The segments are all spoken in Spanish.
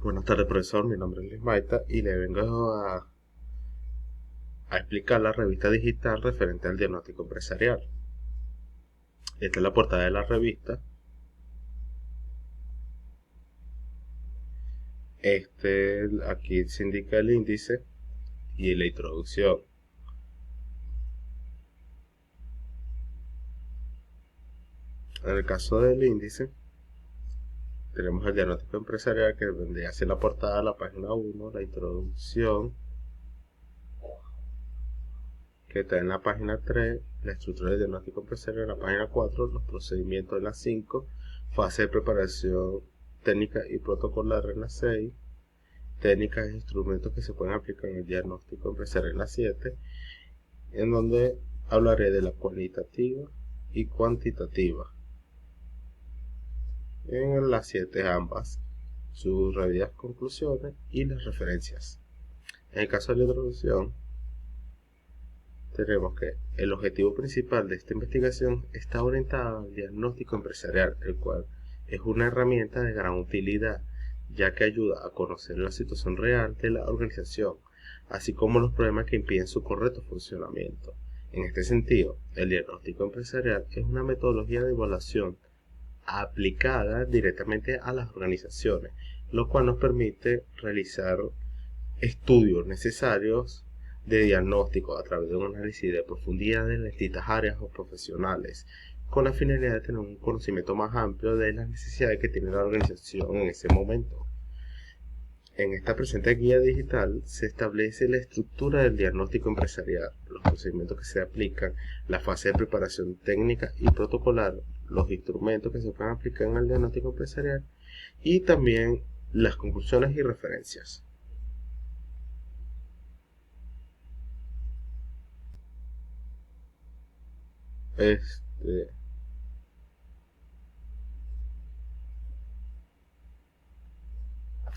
Buenas tardes, profesor. Mi nombre es Luis Maita y le vengo a explicar la revista digital referente al diagnóstico empresarial. Esta es la portada de la revista. Aquí se indica el índice y la introducción. En el caso del índice, tenemos el diagnóstico empresarial que vendría a ser la portada de la página 1, la introducción que está en la página 3, la estructura del diagnóstico empresarial en la página 4, los procedimientos en la 5, fase de preparación técnica y protocolar en la 6, técnicas e instrumentos que se pueden aplicar en el diagnóstico empresarial en la 7, en donde hablaré de la cualitativa y cuantitativa. En las 7 ambas, sus rápidas conclusiones y las referencias. En el caso de la introducción, tenemos que el objetivo principal de esta investigación está orientado al diagnóstico empresarial, el cual es una herramienta de gran utilidad, ya que ayuda a conocer la situación real de la organización, así como los problemas que impiden su correcto funcionamiento. En este sentido, el diagnóstico empresarial es una metodología de evaluación aplicada directamente a las organizaciones, lo cual nos permite realizar estudios necesarios de diagnóstico a través de un análisis de profundidad de las distintas áreas o profesionales, con la finalidad de tener un conocimiento más amplio de las necesidades que tiene la organización en ese momento. En esta presente guía digital se establece la estructura del diagnóstico empresarial, los procedimientos que se aplican, la fase de preparación técnica y protocolar, los instrumentos que se pueden aplicar en el diagnóstico empresarial y también las conclusiones y referencias.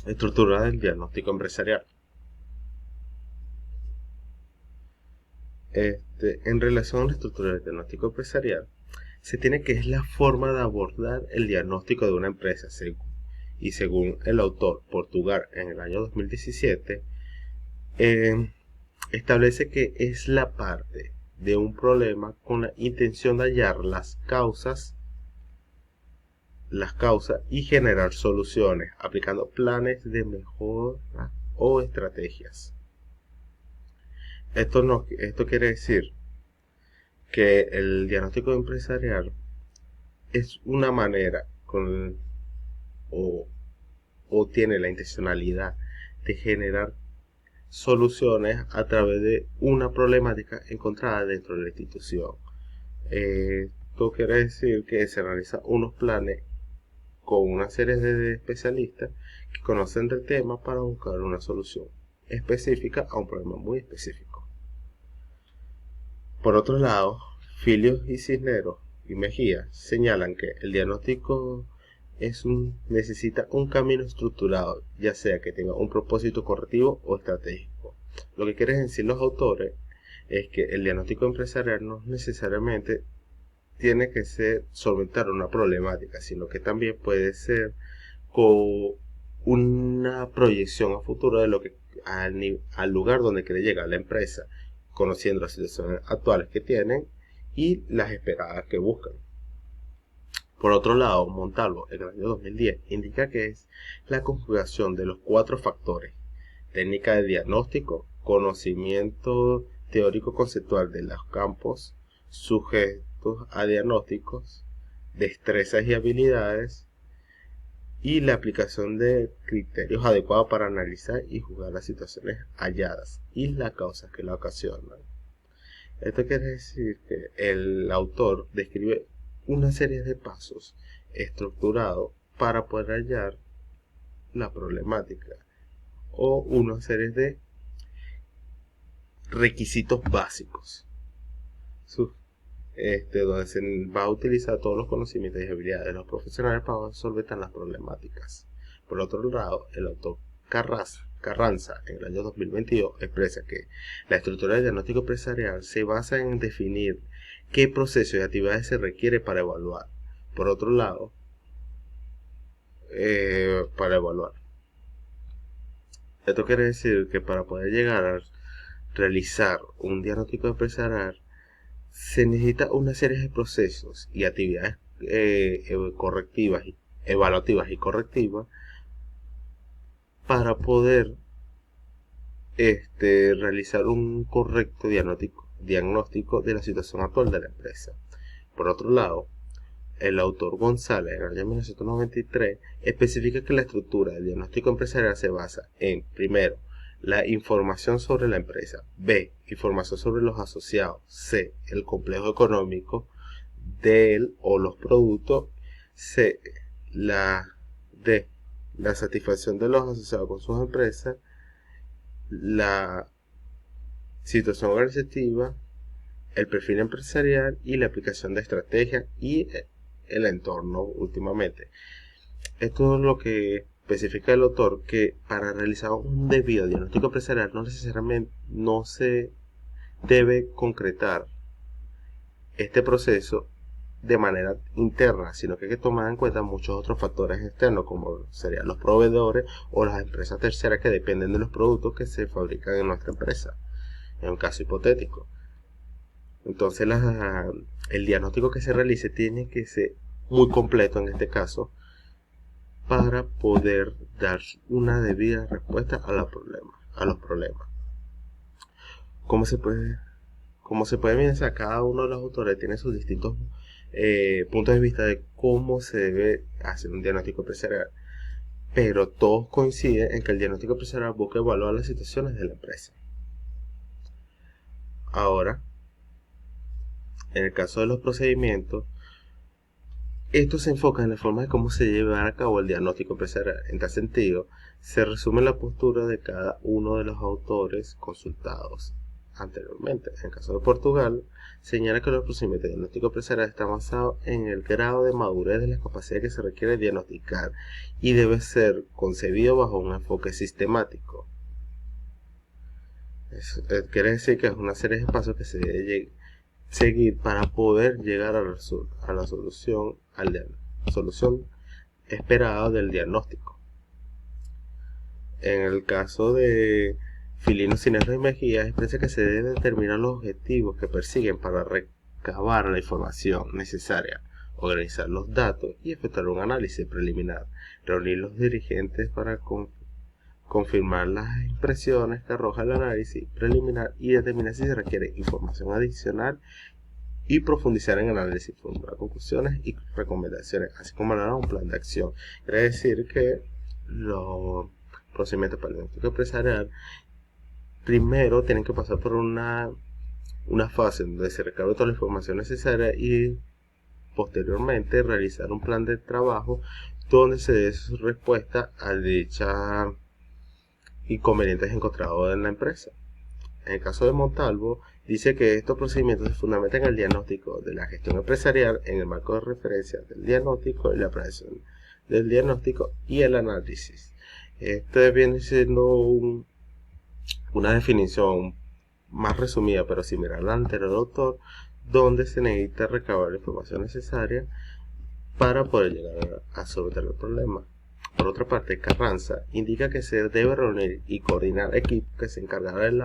Estructura del diagnóstico empresarial. En relación a la estructura del diagnóstico empresarial, se tiene que es la forma de abordar el diagnóstico de una empresa, y según el autor Portugal en el año 2017, establece que es la parte de un problema con la intención de hallar las causas y generar soluciones, aplicando planes de mejora o estrategias. Esto quiere decir que el diagnóstico empresarial es una manera o, o tiene la intencionalidad de generar soluciones a través de una problemática encontrada dentro de la institución. Esto quiere decir que se realizan unos planes con una serie de especialistas que conocen del tema para buscar una solución específica a un problema muy específico. Por otro lado, Filios y Cisneros y Mejía señalan que el diagnóstico necesita un camino estructurado, ya sea que tenga un propósito correctivo o estratégico. Lo que quieren decir los autores es que el diagnóstico empresarial no necesariamente tiene que ser solventar una problemática, sino que también puede ser con una proyección a futuro de lo que al lugar donde quiere llegar la empresa, conociendo las situaciones actuales que tienen y las esperadas que buscan. Por otro lado, Montalvo, en el año 2010, indica que es la conjugación de los 4 factores: técnica de diagnóstico, conocimiento teórico conceptual de los campos, sujetos a diagnósticos, destrezas y habilidades, y la aplicación de criterios adecuados para analizar y juzgar las situaciones halladas y las causas que la ocasionan. Esto quiere decir que el autor describe una serie de pasos estructurados para poder hallar la problemática o una serie de requisitos básicos donde se va a utilizar todos los conocimientos y habilidades de los profesionales para solventar las problemáticas. Por otro lado, el autor Carranza en el año 2022 expresa que la estructura del diagnóstico empresarial se basa en definir qué procesos y actividades se requiere para evaluar. Por otro lado, para evaluar. Esto quiere decir que para poder llegar a realizar un diagnóstico empresarial se necesita una serie de procesos y actividades correctivas, evaluativas y correctivas para poder realizar un correcto diagnóstico de la situación actual de la empresa. Por otro lado, el autor González, en el año 1993, especifica que la estructura del diagnóstico empresarial se basa en, primero, la información sobre la empresa, B, información sobre los asociados, C, el complejo económico de él o los productos, C, D, la satisfacción de los asociados con sus empresas, la situación organizativa, el perfil empresarial y la aplicación de estrategias y el entorno últimamente. Esto es lo que especifica el autor, que para realizar un debido diagnóstico empresarial no necesariamente no se debe concretar este proceso de manera interna, sino que hay que tomar en cuenta muchos otros factores externos, como serían los proveedores o las empresas terceras que dependen de los productos que se fabrican en nuestra empresa, en un caso hipotético. Entonces el diagnóstico que se realice tiene que ser muy completo en este caso para poder dar una debida respuesta a los problemas. Como se puede evidenciar, cada uno de los autores tiene sus distintos puntos de vista de cómo se debe hacer un diagnóstico empresarial, pero todos coinciden en que el diagnóstico empresarial busca evaluar las situaciones de la empresa. Ahora, en el caso de los procedimientos, esto se enfoca en la forma de cómo se lleva a cabo el diagnóstico empresarial. En tal sentido, se resume la postura de cada uno de los autores consultados anteriormente. En el caso de Portugal, señala que los procedimientos de diagnóstico empresarial están basados en el grado de madurez de las capacidades que se requiere diagnosticar y debe ser concebido bajo un enfoque sistemático. Eso quiere decir que es una serie de pasos que se debe seguir para poder llegar a la solución esperada del diagnóstico. En el caso de Filino, Cisneros y Mejía, expresa que se deben determinar los objetivos que persiguen para recabar la información necesaria, organizar los datos y efectuar un análisis preliminar, reunir los dirigentes para confirmar las impresiones que arroja el análisis preliminar y determinar si se requiere información adicional y profundizar en el análisis, formular conclusiones y recomendaciones, así como elaborar un plan de acción. Quiere decir que los procedimientos para el diagnóstico empresarial primero tienen que pasar por una fase donde se recabe toda la información necesaria y posteriormente realizar un plan de trabajo donde se dé respuesta a dichas inconvenientes encontrados en la empresa. En el caso de Montalvo, dice que estos procedimientos se fundamentan en el diagnóstico de la gestión empresarial en el marco de referencia del diagnóstico y la aplicación del diagnóstico y el análisis. Este viene siendo una definición más resumida pero similar al anterior autor, donde se necesita recabar la información necesaria para poder llegar a solventar el problema. Por otra parte, Carranza indica que se debe reunir y coordinar equipos que se encargarán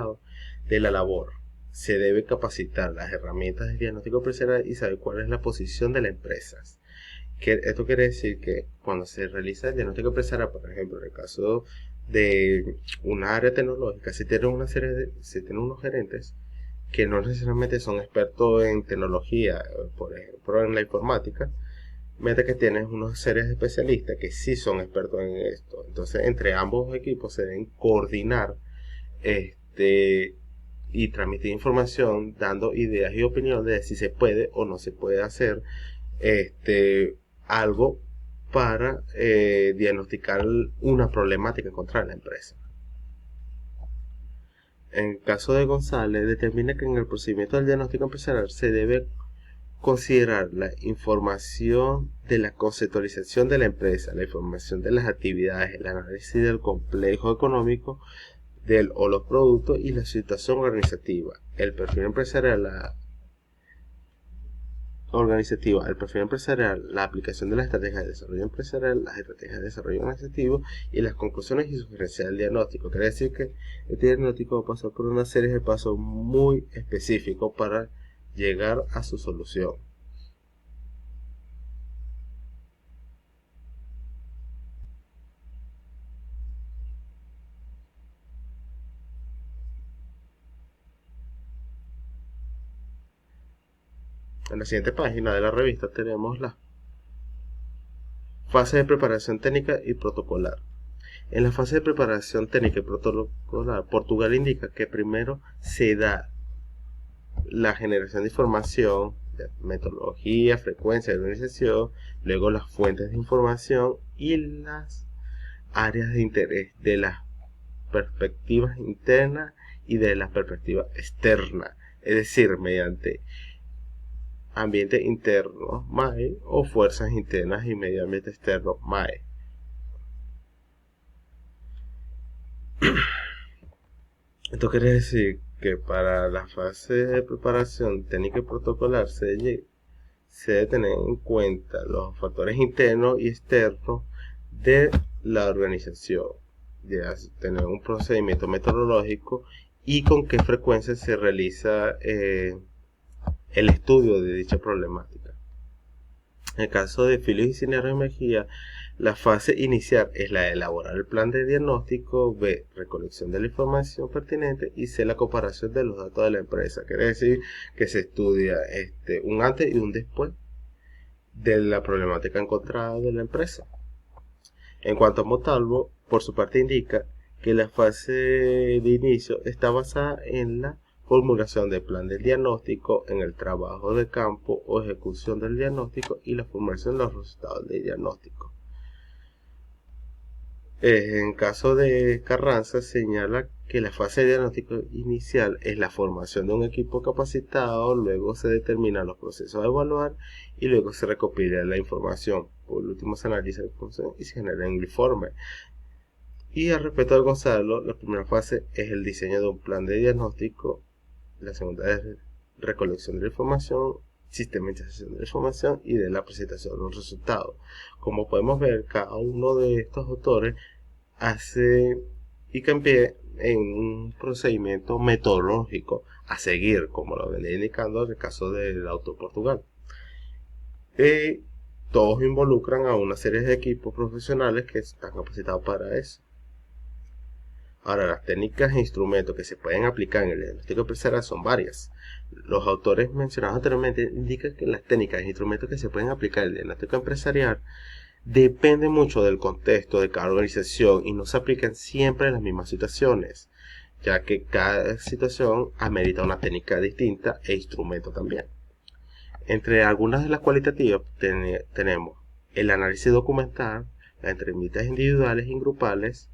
de la labor. Se debe capacitar las herramientas de diagnóstico empresarial y saber cuál es la posición de las empresas. Esto quiere decir que cuando se realiza el diagnóstico empresarial, por ejemplo, en el caso de una área tecnológica, se tienen unos gerentes que no necesariamente son expertos en tecnología, por ejemplo en la informática, mientras que tienes unos series de especialistas que sí son expertos en esto. Entonces, entre ambos equipos se deben coordinar y transmitir información, dando ideas y opiniones de si se puede o no se puede hacer algo para diagnosticar una problemática contra la empresa. En el caso de González, determina que en el procedimiento del diagnóstico empresarial se debe considerar la información de la conceptualización de la empresa, la información de las actividades, el análisis del complejo económico o los productos y la situación organizativa, el perfil empresarial, organizativa, el perfil empresarial, la aplicación de las estrategias de desarrollo empresarial, las estrategias de desarrollo organizativo y las conclusiones y sugerencias del diagnóstico. Quiere decir que este diagnóstico va a pasar por una serie de pasos muy específicos para llegar a su solución. En la siguiente página de la revista tenemos la fase de preparación técnica y protocolar. En la fase de preparación técnica y protocolar, Portugal indica que primero se da la generación de información, de metodología, frecuencia de organización, luego las fuentes de información y las áreas de interés de las perspectivas internas y de las perspectivas externas, es decir, mediante ambiente interno MAE o fuerzas internas y medio ambiente externo MAE. Esto quiere decir que para la fase de preparación técnica y protocolar se debe tener en cuenta los factores internos y externos de la organización, de tener un procedimiento metodológico y con qué frecuencia se realiza el estudio de dicha problemática. En el caso de Filios y Cisneros y Mejía, la fase inicial es la de elaborar el plan de diagnóstico, B, recolección de la información pertinente y C, la comparación de los datos de la empresa. Quiere decir que se estudia un antes y un después de la problemática encontrada de la empresa. En cuanto a Montalvo, por su parte indica que la fase de inicio está basada en la formulación del plan de diagnóstico, en el trabajo de campo o ejecución del diagnóstico y la formulación de los resultados del diagnóstico. En caso de Carranza, señala que la fase de diagnóstico inicial es la formación de un equipo capacitado, luego se determinan los procesos a evaluar y luego se recopila la información. Por último, se analiza la información y se genera un informe. Y al respecto de Gonzalo, la primera fase es el diseño de un plan de diagnóstico, la segunda es recolección de la información, sistematización de la información y de la presentación de los resultados. Como podemos ver, cada uno de estos autores hace hincapié en un procedimiento metodológico a seguir, como lo venía indicando en el caso del autor Portugal. Y todos involucran a una serie de equipos profesionales que están capacitados para eso. Ahora, las técnicas e instrumentos que se pueden aplicar en el diagnóstico empresarial son varias. Los autores mencionados anteriormente indican que las técnicas e instrumentos que se pueden aplicar en el diagnóstico empresarial dependen mucho del contexto de cada organización y no se aplican siempre en las mismas situaciones, ya que cada situación amerita una técnica distinta e instrumento también. Entre algunas de las cualitativas tenemos el análisis documental, las entrevistas individuales y grupales,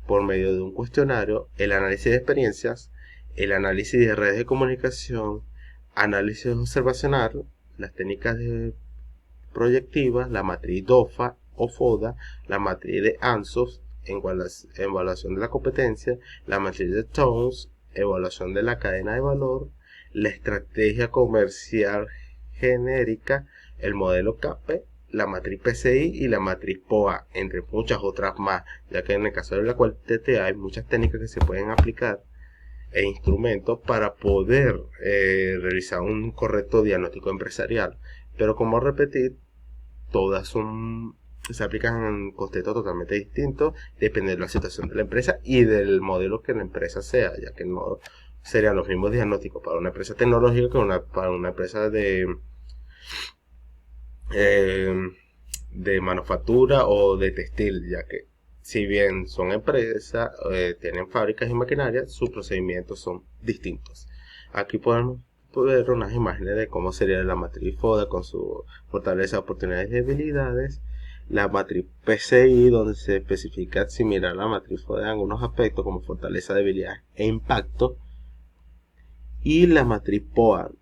por medio de un cuestionario, el análisis de experiencias, el análisis de redes de comunicación, análisis observacional, las técnicas proyectivas, la matriz DOFA o FODA, la matriz de ANSOS, evaluación de la competencia, la matriz de Towns, evaluación de la cadena de valor, la estrategia comercial genérica, el modelo CAPE, la matriz PCI y la matriz POA, entre muchas otras más, ya que en el caso de la cualitativa hay muchas técnicas que se pueden aplicar e instrumentos para poder realizar un correcto diagnóstico empresarial. Pero como repetir, todas se aplican en contextos totalmente distintos, dependiendo de la situación de la empresa y del modelo que la empresa sea, ya que no serían los mismos diagnósticos para una empresa tecnológica que para una empresa de manufactura o de textil, ya que si bien son empresas, tienen fábricas y maquinaria, sus procedimientos son distintos. Aquí podemos ver unas imágenes de cómo sería la matriz FODA con su fortaleza, oportunidades y debilidades, la matriz PCI donde se especifica similar a la matriz FODA en algunos aspectos como fortaleza, debilidad e impacto, y la matriz POA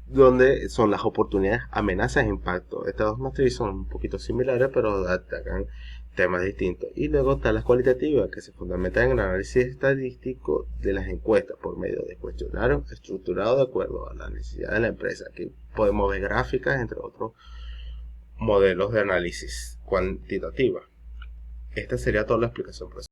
donde son las oportunidades, amenazas e impacto. Estas dos matrices son un poquito similares, pero atacan temas distintos. Y luego está las cualitativas, que se fundamentan en el análisis estadístico de las encuestas por medio de cuestionarios estructurados de acuerdo a la necesidad de la empresa. Aquí podemos ver gráficas, entre otros modelos de análisis cuantitativa. Esta sería toda la explicación, profesor.